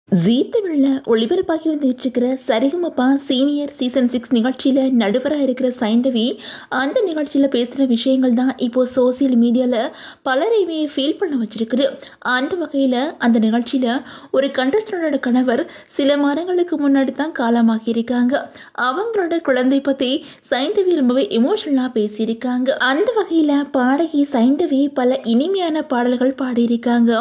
ஜீ தமிழ்ல ஒளிபரப்பாகி வந்துட்டு இருக்கிற சரிகமப்பா சீனியர் சீசன் 6 நிகழ்ச்சியில நடுவராக இருக்கிற சைந்தவி அந்த நிகழ்ச்சியில பேசுற விஷயங்கள் தான் இப்போ சோசியல் மீடியால பலரையுமே ஃபீல் பண்ண வச்சிருக்குது. அந்த வகையில அந்த நிகழ்ச்சியில ஒரு கண்டஸ்டண்டோட கணவர் சில மாதங்களுக்கு முன்னாடி தான் காலமாகி இருக்காங்க. அவங்களோட குழந்தை பத்தி சைந்தவி ரொம்பவே எமோஷனலா பேசியிருக்காங்க. அந்த வகையில பாடகி சைந்தவி பல இனிமையான பாடல்கள் பாடியிருக்காங்க.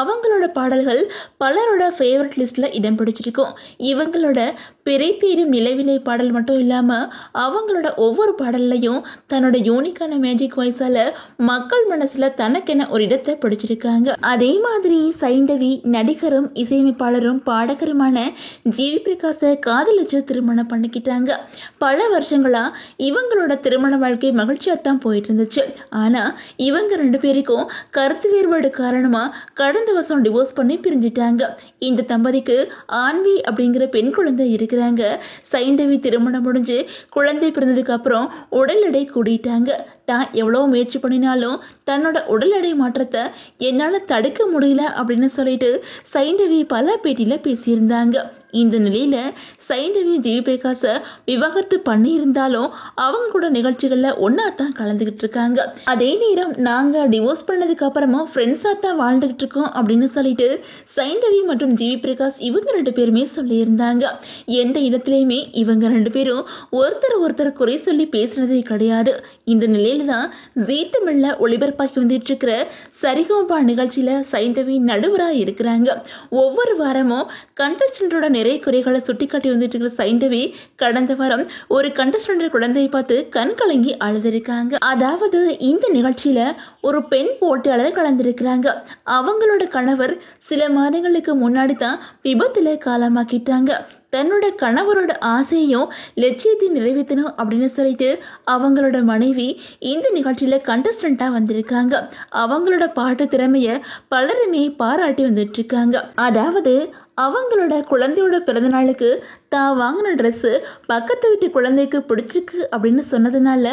அவங்களோட பாடல்கள் பலரோட ஃபேவரட் லிஸ்ட்ல இடம் பிடிச்சிருக்கும். இவங்களோட பிறை தீரும் நிலவிலை பாடல் மட்டும் இல்லாம அவங்களோட ஒவ்வொரு பாடல்லையும் தன்னோட யூனிக்கான மேஜிக் வாய்ஸால மக்கள் மனசுல தனக்கென ஒரு இடத்தை பிடிச்சிருக்காங்க. அதே மாதிரி சைந்தவி நடிகரும் இசையமைப்பாளரும் பாடகருமான ஜிவி பிரகாஷை காதலிச்சு திருமணம் பண்ணிக்கிட்டாங்க. பல வருஷங்களா இவங்களோட திருமண வாழ்க்கை மகிழ்ச்சியாத்தான் போயிட்டு இருந்துச்சு. ஆனா இவங்க ரெண்டு பேருக்கும் கருத்து வேறுபாடு காரணமா கடந்த வருஷம் டிவோர்ஸ் பண்ணி பிரிஞ்சிட்டாங்க. இந்த தம்பதிக்கு ஆன்வி அப்படிங்கிற பெண் குழந்தை இருக்கிறாங்க. சைந்தவி திருமணம் முடிஞ்சு குழந்தை பிறந்ததுக்கு அப்புறம் உடல் எடை கூடிட்டாங்க. தான் எவ்வளோ முயற்சி பண்ணினாலும் தன்னோட உடல் எடை மாற்றத்தை என்னால் தடுக்க முடியல அப்படின்னு சொல்லிட்டு சைந்தவி பல பேட்டியில பேசியிருந்தாங்க. இந்த நிலையில சைந்தவி ஜிவி பிரகாஷை விவாகரத்து பண்ணியிருந்தாலும் அவங்க கூட நிகழ்ச்சிகள்ல ஒன்னா தான் கலந்துகிட்டு இருக்காங்க. அதே நேரம் நாங்க டிவோர்ஸ் பண்ணதுக்கு அப்புறமா ஃப்ரெண்ட்ஸா தான் வாழ்ந்துகிட்டு இருக்கோம் அப்படின்னு சொல்லிட்டு சைந்தவி மற்றும் ஜிவி பிரகாஷ் இவங்க ரெண்டு பேருமே சொல்லியிருந்தாங்க. எந்த இடத்துலையுமே இவங்க ரெண்டு பேரும் ஒருத்தர் குறை சொல்லி பேசினதே கிடையாது. இந்த நிலையில தான் ஜீ தமிழ்ல ஒளிபரப்பாகி வந்துட்டு இருக்கிற சரிகமபா நிகழ்ச்சியில சைந்தவி நடுவராக இருக்கிறாங்க. ஒவ்வொரு வாரமும் கண்டஸ்டண்டோட நிறைய குறைகளை சுட்டிக்காட்டி வந்துட்டு இருக்கிற சைந்தவி கடந்த வாரம் ஒரு கண்டஸ்டன்ட் குழந்தையை பார்த்து கண் கலங்கி அழுதுருக்காங்க. அதாவது இந்த நிகழ்ச்சியில ஒரு பெண் போட்டியாளர் கலந்திருக்கிறாங்க. அவங்களோட கணவர் சில மாதங்களுக்கு முன்னாடி தான் விபத்துல காலமாக்கிட்டாங்க. தன்னோட கணவரோட ஆசையையும் லட்சியத்தையும் நிறைவேற்றணும் அப்படின்னு சொல்லிட்டு அவங்களோட மனைவி இந்த நிகழ்ச்சியில கண்டஸ்டண்டா வந்திருக்காங்க. அவங்களோட பாட்டு திறமைய பலருமே பாராட்டி வந்துட்டு இருக்காங்க. அதாவது அவங்களோட குழந்தையோட பிறந்தநாளுக்கு தான் வாங்கின ட்ரெஸ்ஸு பக்கத்து வீட்டு குழந்தைக்கு பிடிச்சிருக்கு அப்படின்னு சொன்னதுனால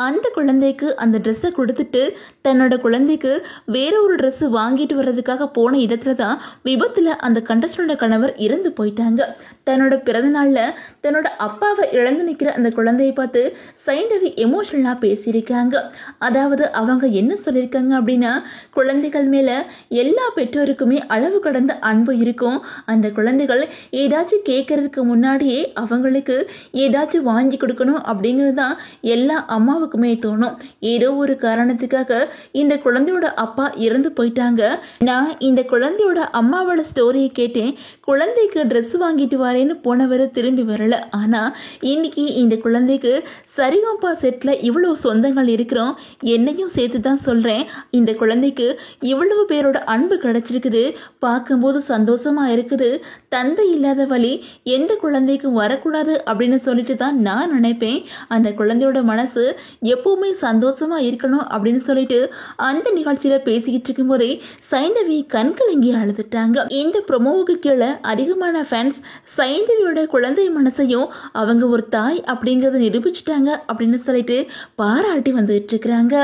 அந்த குழந்தைக்கு அந்த ட்ரெஸ்ஸை கொடுத்துட்டு தன்னோட குழந்தைக்கு வேற ஒரு ட்ரெஸ்ஸு வாங்கிட்டு வர்றதுக்காக போன இடத்துல தான் விபத்தில் அந்த கண்டஸ்டண்டோட கணவர் இறந்து போயிட்டாங்க. தன்னோட பிறந்தநாளில் தன்னோட அப்பாவை இழந்து நிற்கிற அந்த குழந்தையை பார்த்து சைந்தவி எமோஷனலாக பேசியிருக்காங்க. அதாவது அவங்க என்ன சொல்லியிருக்காங்க அப்படின்னா, குழந்தைகள் மேலே எல்லா பெற்றோருக்குமே அளவு கடந்த அன்பு இருக்கும். அந்த குழந்தைகள் ஏதாச்சும் கேட்கறதுக்கு முன்னாடியே அவங்களுக்கு ஏதாச்சும் வாங்கி கொடுக்கணும் அப்படிங்கிறது தான் எல்லா அம்மாவுக்குமே தோணும். ஏதோ ஒரு காரணத்துக்காக இந்த குழந்தையோட அப்பா இறந்து போயிட்டாங்க. நான் இந்த குழந்தையோட அம்மாவோட ஸ்டோரியை கேட்டேன். குழந்தைக்கு ட்ரெஸ் வாங்கிட்டு வரேன்னு போனவர் திரும்பி வரல. ஆனா இன்னைக்கு இந்த குழந்தைக்கு சரிகமபா செட்ல இவ்வளவு சொந்தங்கள் இருக்கிறோம். என்னையும் சேர்த்து தான் சொல்றேன். இந்த குழந்தைக்கு இவ்வளவு பேரோட அன்பு கிடைச்சிருக்குது. பார்க்கும்போது சந்தோஷமா இருக்குது. தந்தை இல்லாத வழி எந்த குழந்தைக்கும் வரக்கூடாது அப்படின்னு சொல்லிட்டு தான் நான் நினைப்பேன். அந்த குழந்தையோட மனசு எப்பவுமே சந்தோஷமா இருக்கணும் அப்படின்னு சொல்லிட்டு அந்த நிகழ்ச்சியில பேசிக்கிட்டு இருக்கும் போதே சைந்தவி கண்கலங்கி அழுதுட்டாங்க. இந்த ப்ரொமோவுக்கு கீழே அதிகமான ஃபேன்ஸ் சைந்தவியோட குழந்தை மனசையும் அவங்க ஒரு தாய் அப்படிங்கறத நிரூபிச்சுட்டாங்க அப்படின்னு சொல்லிட்டு பாராட்டி வந்துட்டு இருக்கிறாங்க.